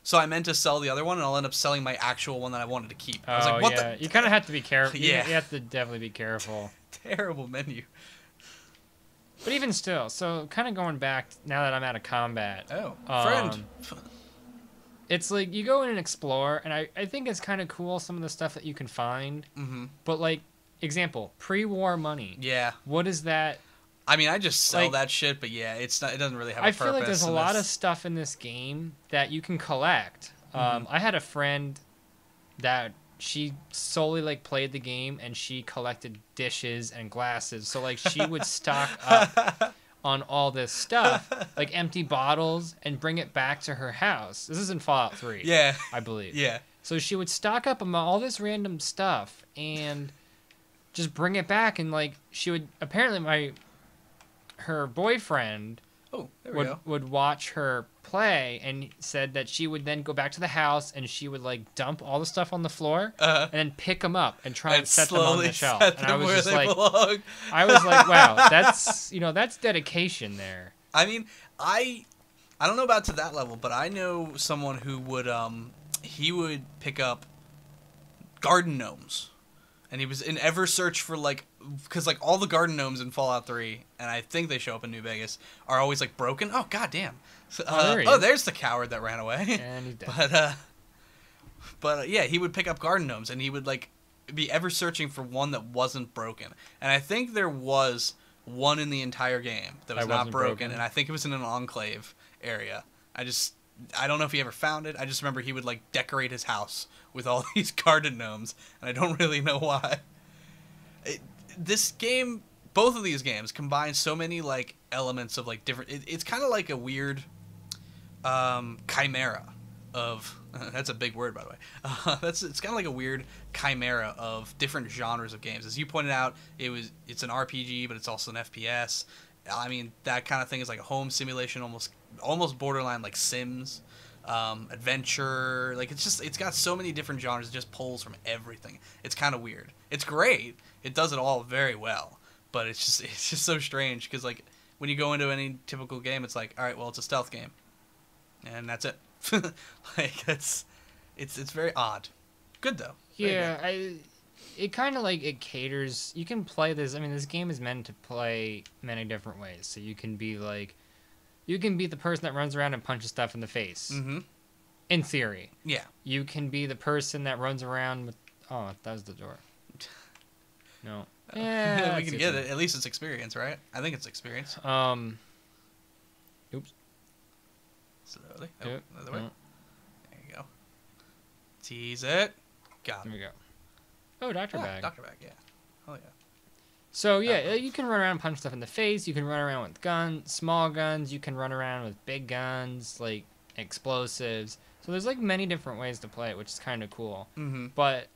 So I meant to sell the other one, and I'll end up selling my actual one that I wanted to keep. I was like, what the? You kind of have to be careful. Yeah. You have to definitely be careful. Terrible menu. But even still, so kind of going back, now that I'm out of combat. Oh, friend. It's like, you go in and explore, and I think it's kind of cool, some of the stuff that you can find. Mm-hmm. But, like, example, pre-war money. Yeah. What is that? I mean, I just sell that shit, but yeah, it doesn't really have a purpose. I feel like there's a lot of stuff in this game that you can collect. I had a friend that she solely, like, played the game, and she collected dishes and glasses. So, like, she would stock up on all this stuff, like empty bottles, and bring it back to her house. This is in Fallout 3. Yeah. I believe. Yeah. So she would stock up on all this random stuff and just bring it back, and like she would apparently her boyfriend would watch her play, and said that she would then go back to the house and she would like dump all the stuff on the floor and then pick them up and try and set them on the shelf. And I was just like, I was like, wow, that's dedication there. I mean, I don't know about to that level, but I know someone who would he would pick up garden gnomes, and he was in ever search for like, because like all the garden gnomes in Fallout 3, and I think they show up in New Vegas, are always like broken. Oh goddamn! There's the coward that ran away. And he's dead. But yeah, he would pick up garden gnomes, and he would like be ever searching for one that wasn't broken. And I think there was one in the entire game that was not broken, and I think it was in an enclave area. I don't know if he ever found it. I just remember he would like decorate his house with all these garden gnomes, and I don't really know why. This game, both of these games, combine so many like elements of like different. It's kind of like a weird chimera of. That's a big word, by the way. It's kind of like a weird chimera of different genres of games. As you pointed out, it's an RPG, but it's also an FPS. I mean, that kind of thing is like a home simulation, almost borderline like Sims, adventure. Like it's got so many different genres. It just pulls from everything. It's kind of weird. It's great. It does it all very well, but it's just so strange because like when you go into any typical game, it's like, all right, well, it's a stealth game, and that's it. Like it's very odd. Good though. Yeah, it kind of like it caters. You can play this. I mean, this game is meant to play many different ways. So you can be the person that runs around and punches stuff in the face. Mm-hmm. In theory. Yeah. You can be the person that runs around with. Oh, that was the door. No. Yeah, we can get it. At least it's experience, right? I think it's experience. Oops. Slowly. Oh, another way. There you go. Tease it. Got it. There we go. Oh, Dr. Bag. Dr. Bag, yeah. Oh, yeah. So, yeah, you can run around and punch stuff in the face. You can run around with guns, small guns. You can run around with big guns, like explosives. So there's, like, many different ways to play it, which is kind of cool. Mm-hmm. But,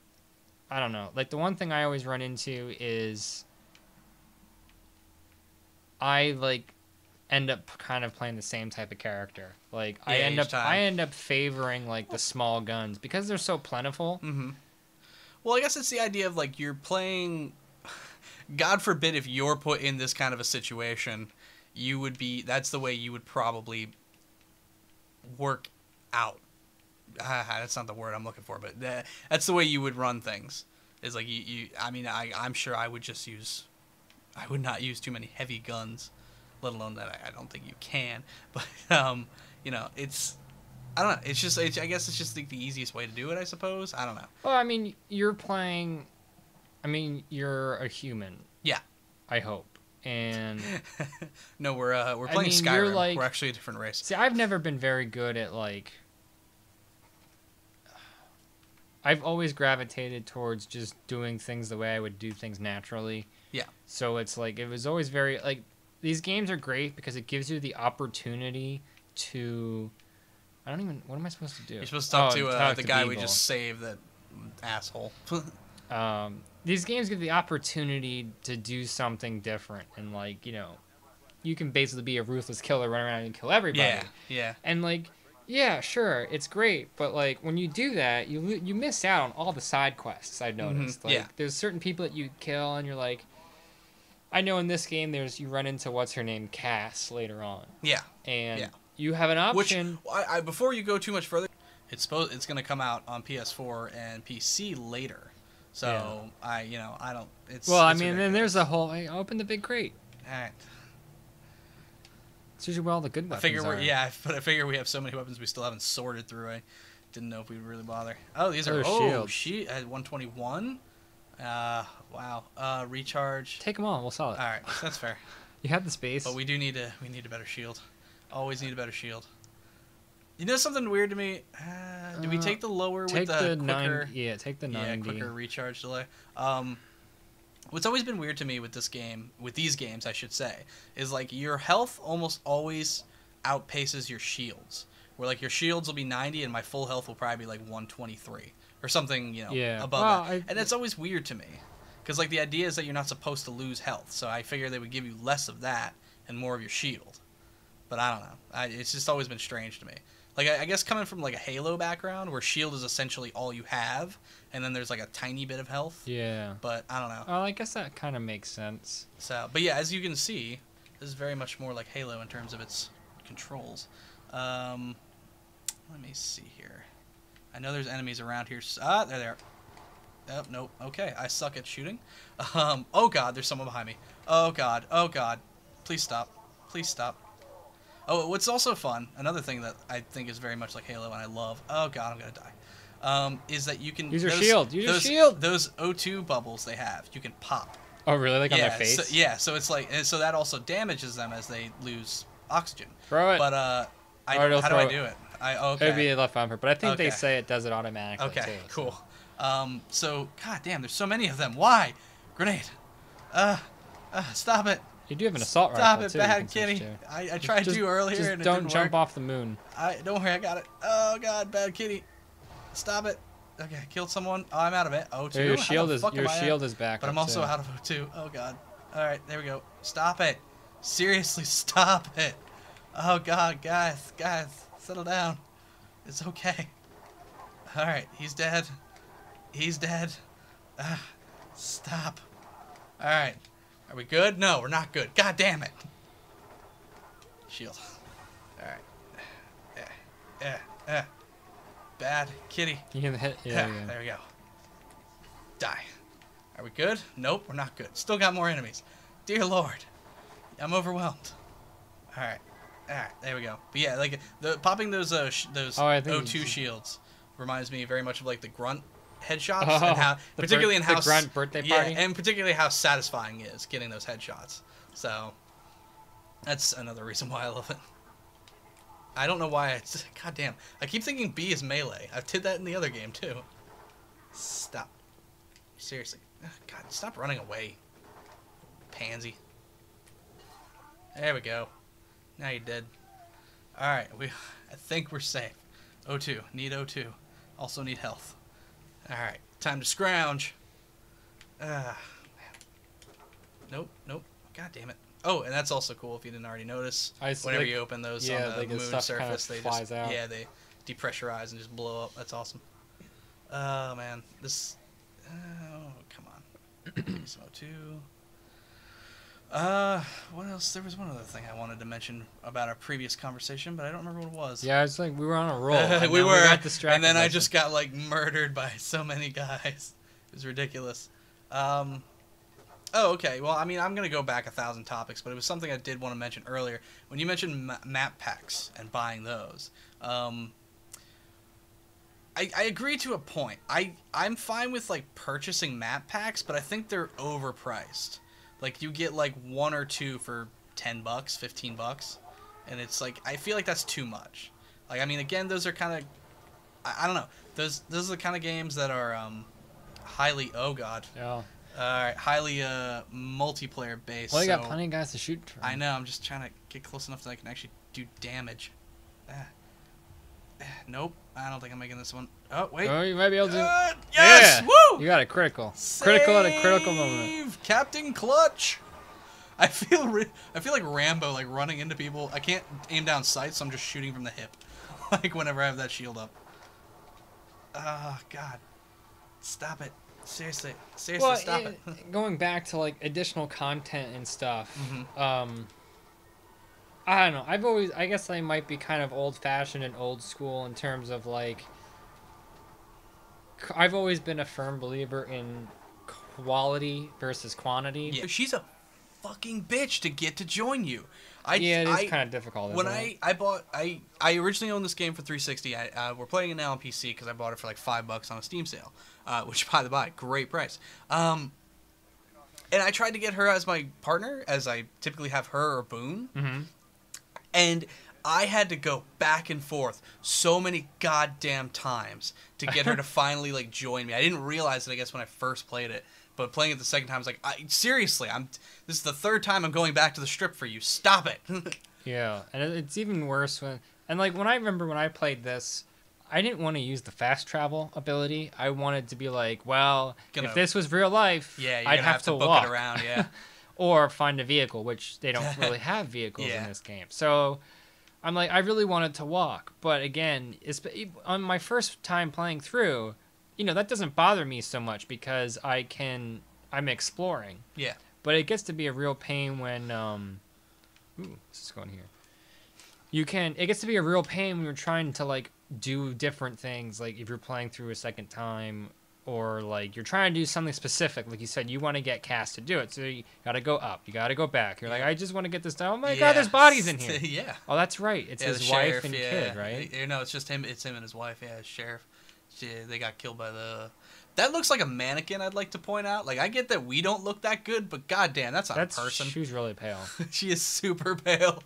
I don't know. Like, the one thing I always run into is I, like, end up kind of playing the same type of character. Like, yeah, I end up favoring, like, the small guns because they're so plentiful. Mm-hmm. Well, I guess it's the idea of, like, you're playing... God forbid if you're put in this kind of a situation, that's the way you would probably work out. That's not the word I'm looking for, but that's the way you would run things. Is like, I'm sure I would not use too many heavy guns, let alone that I don't think you can. But, it's... I don't know. I guess it's just the easiest way to do it, I suppose. I don't know. Well, I mean, you're a human. Yeah. I hope. And... No, we're playing Skyrim. We're actually a different race. See, I've never been very good at, like... I've always gravitated towards just doing things the way I would do things naturally. Yeah. So it's like, it was always very... Like, these games are great because it gives you the opportunity to... what am I supposed to do? You're supposed to talk to the guy we just saved, that asshole. These games give the opportunity to do something different. And, like, you can basically be a ruthless killer, run around and kill everybody. Yeah, yeah. And, like, yeah, sure, it's great. But, like, when you do that, you miss out on all the side quests, I've noticed. Mm-hmm. Like, yeah. There's certain people that you kill, and you're like... I know in this game, you run into what's-her-name, Cass, later on. Yeah. And... Yeah. You have an option. Which, before you go too much further, It's gonna come out on PS4 and PC later. So I don't. It's well, I it's mean, ridiculous. then there's a whole. Hey, open the big crate. All right. It's usually where all the good weapons are. But I figure we have so many weapons we still haven't sorted through. I didn't know if we'd really bother. Oh, these are shields. At 121. Wow. Recharge. Take them all. We'll sell it. All right, that's fair. You have the space. But we need a better shield. Always need a better shield. You know something weird to me? Do we take the lower with the quicker? Take the 90. Yeah, quicker recharge delay. What's always been weird to me with these games, I should say, is like your health almost always outpaces your shields. Where like your shields will be 90 and my full health will probably be like 123 or something, above that. And that's always weird to me. Because like the idea is that you're not supposed to lose health, so I figure they would give you less of that and more of your shield. But I don't know. It's just always been strange to me. Like I guess coming from like a Halo background where shield is essentially all you have, and then there's like a tiny bit of health. Yeah. But I don't know. Well, I guess that kind of makes sense. So, but yeah, as you can see, this is very much more like Halo in terms of its controls. Let me see here. I know there's enemies around here. There they are. Oh, nope. Okay, I suck at shooting. Oh god, there's someone behind me. Oh god. Oh god. Please stop. Please stop. Oh, what's also fun, another thing that I think is very much like Halo and I love, oh god, I'm gonna die, is that you can... Use your shield! Use your shield! Those O2 bubbles they have, you can pop. Oh, really? Like on their face? So it's like... So that also damages them as they lose oxygen. Throw it! But, how do I do it? Okay. It would be a left bumper, but I think they say it does it automatically, okay, too. Cool. So, god damn, there's so many of them. Why? Grenade. Stop it. You do have an assault rifle, too. Stop it, bad kitty. I tried to earlier and it didn't work. Just don't jump off the moon. Don't worry, I got it. Oh, God, bad kitty. Stop it. Okay, I killed someone. Oh, I'm out of it. O2. Your shield is back. But I'm also out of O2. Oh, God. All right, there we go. Stop it. Seriously, stop it. Oh, God, guys, settle down. It's okay. All right, he's dead. He's dead. Stop. All right. Are we good? No, we're not good. God damn it. Shield. Alright. Bad kitty. You can hit. Yeah. There we go. Die. Are we good? Nope, we're not good. Still got more enemies. Dear Lord. I'm overwhelmed. Alright. There we go. But yeah, like popping those O2 shields reminds me very much of like the grunt headshots and how particularly in how the grunt birthday party. Yeah, and particularly how satisfying it is getting those headshots. So that's another reason why I love it. I don't know why god damn. I keep thinking B is melee. I've did that in the other game too. Stop. Seriously. God, stop running away. Pansy. There we go. Now you're dead. Alright, I think we're safe. O2. Need O2. Also need health. Alright, time to scrounge. Nope. God damn it. Oh, and that's also cool if you didn't already notice. Whenever you open those on the moon surface, they just they depressurize and just blow up. That's awesome. Oh man, this. Oh come on. Some O2. What else? There was one other thing I wanted to mention about our previous conversation, but I don't remember what it was. Yeah, it's like we were on a roll. We got distracted, and then I just got like murdered by so many guys. It was ridiculous. Oh, okay. Well, I mean, I'm gonna go back 1,000 topics, but it was something I did want to mention earlier when you mentioned map packs and buying those. I agree to a point. I'm fine with like purchasing map packs, but I think they're overpriced. Like you get like 1 or 2 for $10, $15, and it's like I feel like that's too much. Like I mean, again, those are kind of I don't know. Those are the kind of games that are highly highly multiplayer based. Well, you got plenty of guys to shoot from. I know. I'm just trying to get close enough that I can actually do damage. Nope. I don't think I'm making this one. Oh wait. Oh, you might be able to. Yes! Yeah. Woo! You got a critical. Save critical at a critical moment. Captain Clutch. I feel like Rambo, like running into people. I can't aim down sights, so I'm just shooting from the hip, like whenever I have that shield up. Oh God. Stop it. Seriously, well, stop it. Going back to like additional content and stuff. Mm-hmm. I don't know. I guess I might be kind of old-fashioned and old school in terms of like I've always been a firm believer in quality versus quantity. Yeah, she's a fucking bitch to get to join you. It is kind of difficult. When I originally owned this game for 360. We're playing it now on PC because I bought it for like $5 on a Steam sale, which by the by, great price. And I tried to get her as my partner, as I typically have her or Boone. Mm-hmm. And I had to go back and forth so many goddamn times to get her to finally like join me. I didn't realize it, I guess, when I first played it. But playing it the second time, I was like, seriously, this is the third time I'm going back to the strip for you. Stop it. Yeah, and it's even worse when I remember when I played this, I didn't want to use the fast travel ability. I wanted to be like, well, if this was real life, I'd have to book walk it around, yeah. or find a vehicle, which they don't really have vehicles in this game. So I'm like, I really wanted to walk. But again, on my first time playing through, that doesn't bother me so much because I'm exploring. Yeah. But it gets to be a real pain when, this is going here. It gets to be a real pain when you're trying to like do different things, like if you're playing through a second time, or like you're trying to do something specific, like you said, you want to get Cass to do it, so you gotta go up, you gotta go back. You're like, I just want to get this done. Oh my god, there's bodies in here. Yeah. Oh, that's right. It's his wife and kid, right? No, it's just him. It's him and his wife. Yeah, his sheriff. They got killed by the. That looks like a mannequin. I'd like to point out. Like, I get that we don't look that good, but goddamn, that's not a person. She's really pale. She is super pale.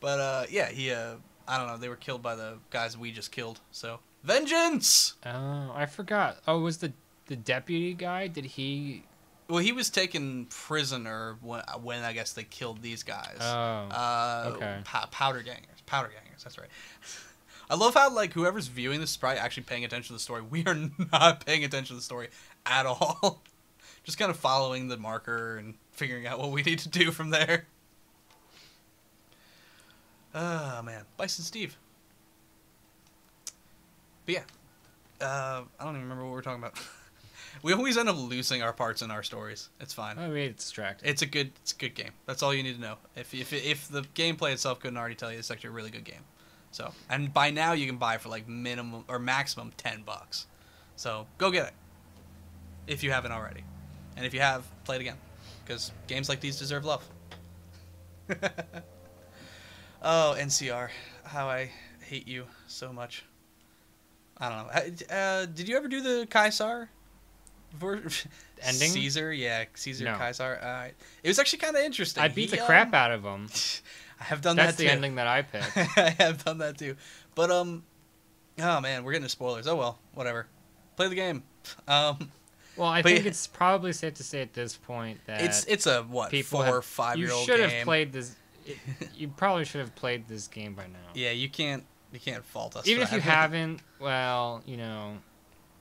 But yeah, I don't know. They were killed by the guys we just killed. So vengeance. Oh, I forgot. Oh, was the deputy guy? Did he? Well, he was taken prisoner when I guess they killed these guys. Oh. Okay. Powder gangers. That's right. I love how like whoever's viewing this is probably actually paying attention to the story. We are not paying attention to the story at all. Just kind of following the marker and figuring out what we need to do from there. Oh, man. Bison Steve. But yeah. I don't even remember what we were talking about. We always end up losing our parts in our stories. It's fine. Oh, we get distracted. It's a good game. That's all you need to know. If the gameplay itself couldn't already tell you, it's actually a really good game. So, and by now you can buy it for like minimum or maximum $10. So go get it if you haven't already, and if you have, play it again, because games like these deserve love. Oh, NCR, how I hate you so much. I don't know. Did you ever do the Caesar? Ending? Caesar, yeah, Caesar, no. Caesar. It was actually kind of interesting. I beat the crap out of him. I have done that too. That's the ending that I picked. I have done that too. But, oh man, we're getting to spoilers. Oh well, whatever. Play the game. Well, I think it's probably safe to say at this point that it's a, what, 4 or 5-year-old game. You should have played this. You probably should have played this game by now. Yeah, you can't fault us. Even if you haven't, well,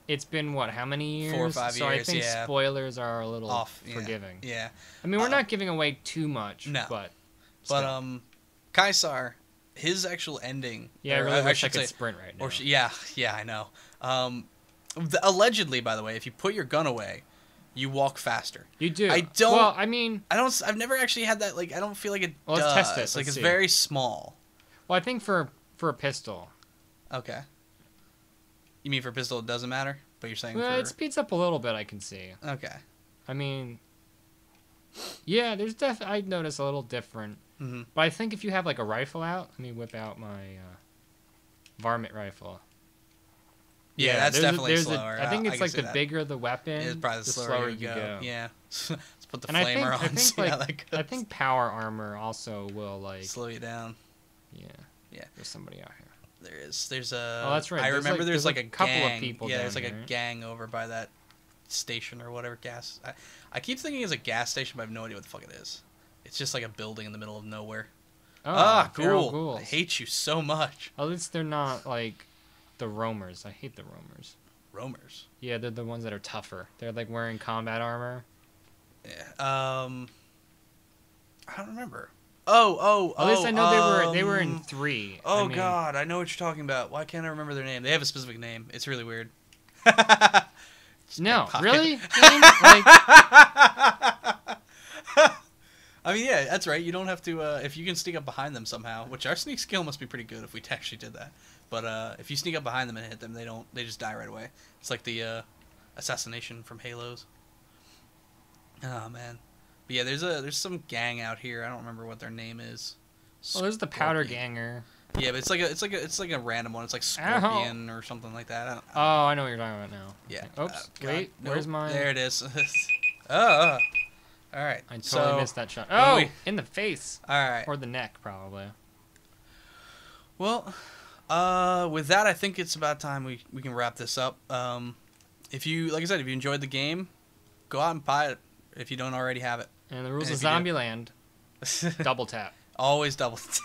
it's been what? How many years? 4 or 5 years. So I think spoilers are a little off, forgiving. Yeah. I mean, we're not giving away too much. No. But Caesar, his actual ending. Yeah, I really wish I could sprint right now. Yeah, I know. Allegedly, by the way, if you put your gun away, you walk faster. You do. I don't. Well, I mean, I've never actually had that. Like, I don't feel like it does. Let's test it. Like, it's very small. Well, I think for a pistol. Okay. You mean for a pistol it doesn't matter? But you're saying it speeds up a little bit, I can see. Okay. I mean, yeah, there's I notice a little different. Mm-hmm. But I think if you have like a rifle out, let me whip out my varmint riful. Yeah, that's definitely slower. I think it's like the bigger the weapon, it's probably the slower you go. Yeah. Let's put the flamer on. I think power armor also will like slow you down. Yeah. Yeah. There's somebody out here. There's a. Oh, that's right. I remember there's like a couple of people. Yeah, there's like a gang over by that station or whatever gas. I keep thinking it's a gas station, but I have no idea what the fuck it is. It's just like a building in the middle of nowhere. Oh, cool. I hate you so much. At least they're not like the roamers. I hate the roamers. Roamers? Yeah, they're the ones that are tougher. They're like wearing combat armor. Yeah. I don't remember. At least I know they were in 3. God, I know what you're talking about. Why can't I remember their name? They have a specific name. It's really weird. No, really? I mean, yeah, that's right. You don't have to, if you can sneak up behind them somehow, which our sneak skill must be pretty good if we actually did that. But if you sneak up behind them and hit them, they just die right away. It's like the assassination from Halos. Oh man, but yeah, there's some gang out here. I don't remember what their name is. Well, there's the Powder Ganger. Yeah, but it's like a random one. It's like Scorpion or something like that. I know what you're talking about now. Yeah. Oops. Wait. Nope. Where's mine? There it is. All right. I totally missed that shot. Oh, in the face. All right. Or the neck, probably. Well, with that, I think it's about time we can wrap this up. If you, like I said, if you enjoyed the game, go out and buy it if you don't already have it. And the rules of Zombieland, double tap. Always double tap.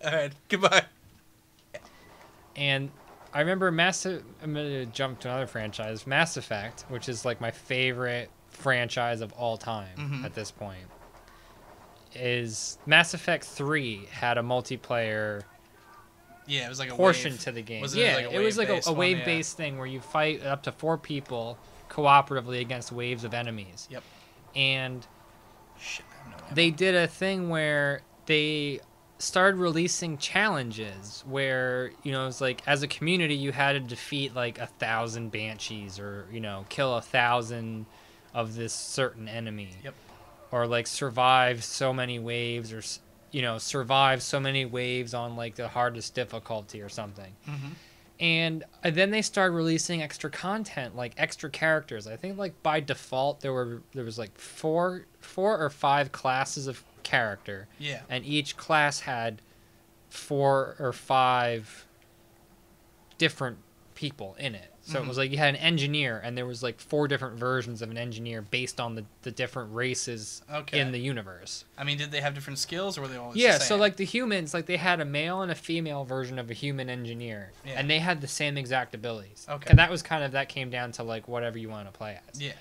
All right. Goodbye. And I remember I'm going to jump to another franchise, Mass Effect, which is like my favorite franchise of all time at this point. Is Mass Effect 3 had a multiplayer it was like a portion wave. to the game. It was like a wave-based thing where you fight up to 4 people cooperatively against waves of enemies. Yep. And shit, I have no idea. They did a thing where they started releasing challenges where, you know, it's like as a community you had to defeat like 1,000 banshees or, you know, kill 1,000 of this certain enemy. Yep. Or like survive so many waves or, you know, survive so many waves on like the hardest difficulty or something. And then they started releasing extra content, like extra characters. I think like by default there was like four or 5 classes of character. Yeah. And each class had 4 or 5 different people in it. So it was like you had an engineer, and there was like 4 different versions of an engineer based on the different races in the universe. I mean, did they have different skills, or were they always the same? So like the humans, like they had a male and a female version of a human engineer, and they had the same exact abilities. Okay. And that came down to like whatever you want to play as. Yeah.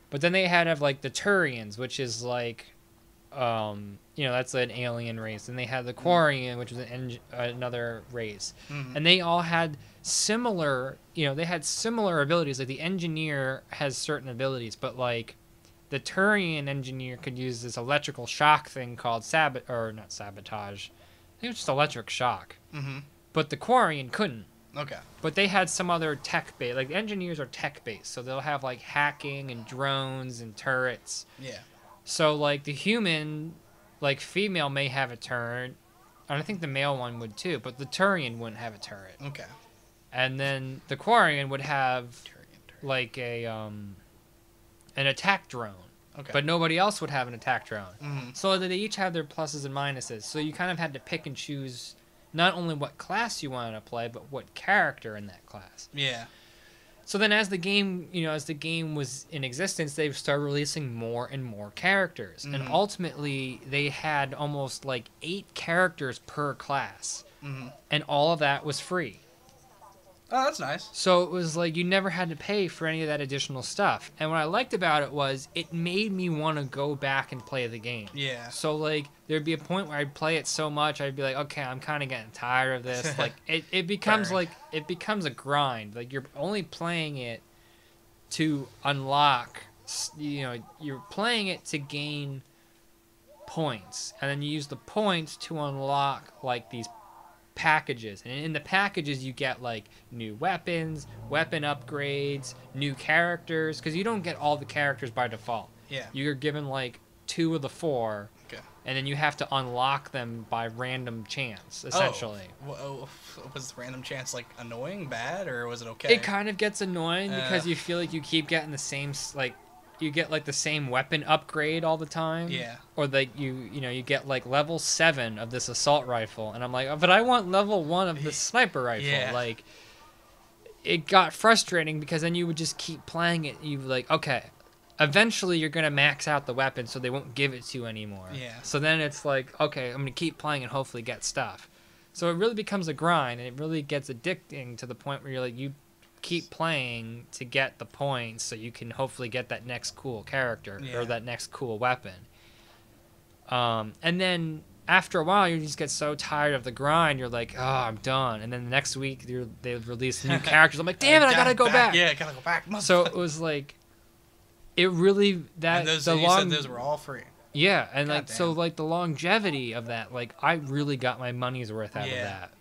But then they had like the Turians, which is like, you know, that's an alien race, and they had the Quarian, which was another race, and they all had similar, you know, they had similar abilities. Like the engineer has certain abilities, but like the Turian engineer could use this electrical shock thing called not sabotage. I think it was just electric shock. But the Quarian couldn't. Okay. But they had some other tech base. Like engineers are tech based, so they'll have like hacking and drones and turrets. Yeah. So like the human, like female may have a turret, and I think the male one would too. But the Turian wouldn't have a turret. Okay. And then the Quarian would have like an attack drone. Okay. But nobody else would have an attack drone. So they each have their pluses and minuses. So you kind of had to pick and choose not only what class you wanted to play, but what character in that class. Yeah. So then as the game was in existence, they started releasing more and more characters. And ultimately, they had almost like 8 characters per class. And all of that was free. Oh, that's nice. So it was like you never had to pay for any of that additional stuff. And what I liked about it was it made me want to go back and play the game. Yeah. So like there'd be a point where I'd play it so much I'd be like, okay, I'm kind of getting tired of this. Like it becomes a grind. Like you're only playing it to unlock. You know, you're playing it to gain points, and then you use the points to unlock like these packages, and in the packages you get like new weapons, weapon upgrades, new characters, because you don't get all the characters by default. Yeah. You're given like 2 of the 4. Okay. And then you have to unlock them by random chance, essentially. Was the random chance like annoying, bad, or was it okay? It kind of gets annoying because you feel like you keep getting the same, like you get like the same weapon upgrade all the time. Yeah. Or like you get like level 7 of this assault rifle, and I'm like, oh, but I want level 1 of the sniper rifle. Yeah. Like, it got frustrating because then you would just keep playing it. You like, okay, eventually you're gonna max out the weapon, so they won't give it to you anymore. Yeah. So then it's like, okay, I'm gonna keep playing and hopefully get stuff. So it really becomes a grind, and it really gets addicting to the point where you're like, you keep playing to get the points so you can hopefully get that next cool character or that next cool weapon. And then after a while you just get so tired of the grind, you're like, oh, I'm done. And then the next week they release new characters. I'm like, damn it, I gotta go back. Yeah, I gotta go back. So it was like, it really and those, you said those were all free. Yeah, and like so like the longevity of that, like I really got my money's worth out of that.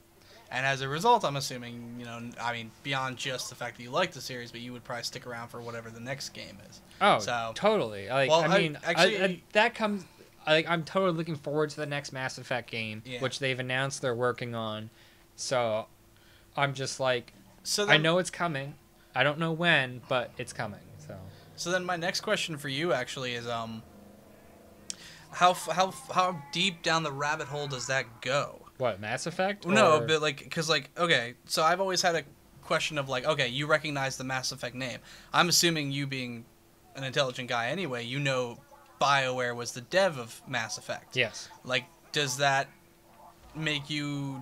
And as a result, I'm assuming, you know, I mean, beyond just the fact that you like the series, but you would probably stick around for whatever the next game is. Oh, so, totally. Like, well, I mean, actually, that comes. Like, I'm totally looking forward to the next Mass Effect game, which they've announced they're working on. So, I'm just like, I know it's coming. I don't know when, but it's coming. So then, my next question for you actually is, how deep down the rabbit hole does that go? What, Mass Effect? No, but like, because like, okay, so I've always had a question of like, okay, you recognize the Mass Effect name. I'm assuming you being an intelligent guy anyway, you know BioWare was the dev of Mass Effect. Yes. Like, did that make you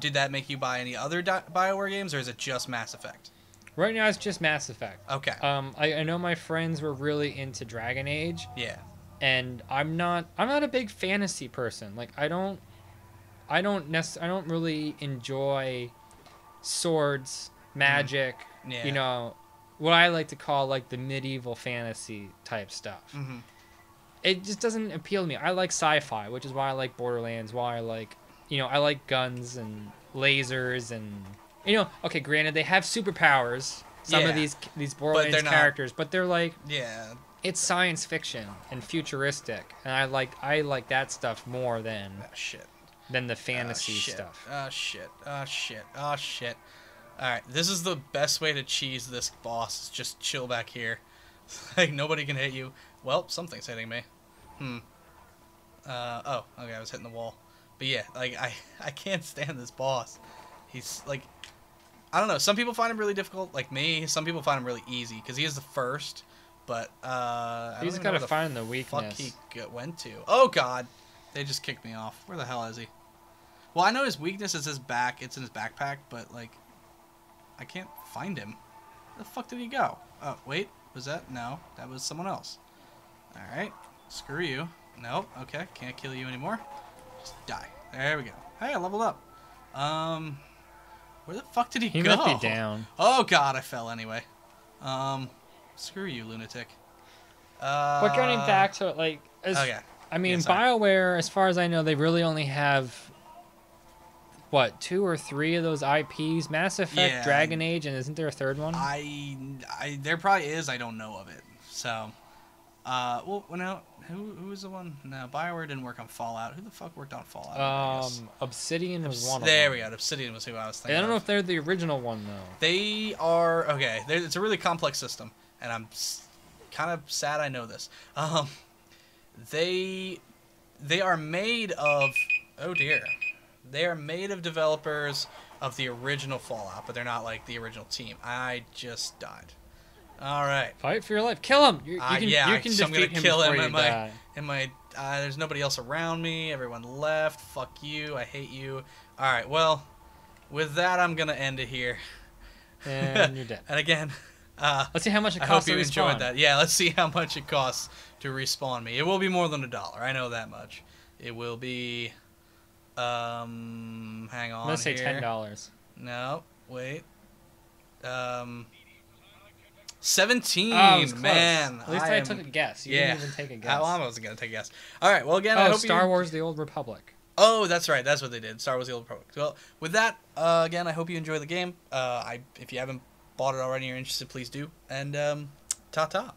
buy any other BioWare games, or is it just Mass Effect? Right now it's just Mass Effect. Okay. I know my friends were really into Dragon Age. Yeah. And I'm not a big fantasy person. Like I don't really enjoy swords, magic, you know, what I like to call like the medieval fantasy type stuff. Mm-hmm. It just doesn't appeal to me. I like sci-fi, which is why I like Borderlands, why I like, you know, I like guns and lasers and, you know, okay, granted they have superpowers, some of these Borderlands characters, but they're like, it's science fiction and futuristic, and I like that stuff more than than the fantasy stuff. Oh shit. Alright, this is the best way to cheese this boss, is just chill back here. Like, nobody can hit you. Well, something's hitting me. Oh, okay, I was hitting the wall. But yeah, like, I can't stand this boss. He's, like, I don't know, some people find him really difficult, like me. Some people find him really easy, because he is the first, but, he's got to find the weakness. Fuck he went to. Oh, God. They just kicked me off. Where the hell is he? Well, I know his weakness is his back. It's in his backpack, but, like, I can't find him. Where the fuck did he go? Oh, wait. Was that? No. That was someone else. Alright. Screw you. Nope. Okay. Can't kill you anymore. Just die. There we go. Hey, I leveled up. Where the fuck did he go? He might be down. Oh, God. I fell anyway. Screw you, lunatic. But getting back to it, like... I mean, BioWare, as far as I know, they really only have... What, 2 or 3 of those IPs? Mass Effect, Dragon Age, and isn't there a third one? There probably is. I don't know of it. So, well, no, who was the one? No, BioWare didn't work on Fallout. Who the fuck worked on Fallout? Obsidian was one of them. There we go. Obsidian was who I was thinking. I don't know if they're the original one though. They are okay. It's a really complex system, and I'm kind of sad I know this. They are made of. Oh dear. They are made of developers of the original Fallout, but they're not like the original team. I just died. All right. Fight for your life. Kill him. You can defeat I'm gonna him kill before him. you die. There's nobody else around me. Everyone left. Fuck you. I hate you. All right. Well, with that, I'm gonna end it here. And you're dead. And again, let's see how much it costs to respawn. I hope you enjoyed that. Yeah, let's see how much it costs to respawn me. It will be more than $1. I know that much. It will be. Hang on. I'm gonna say $10. No, wait. 17. Oh, man. At least I took a guess. You didn't even take a guess. I wasn't gonna take a guess. All right. Well, again, I hope Star Wars: The Old Republic. Oh, that's right. That's what they did. Star Wars: The Old Republic. Well, with that, again, I hope you enjoy the game. If you haven't bought it already, and you're interested, please do. And ta-ta.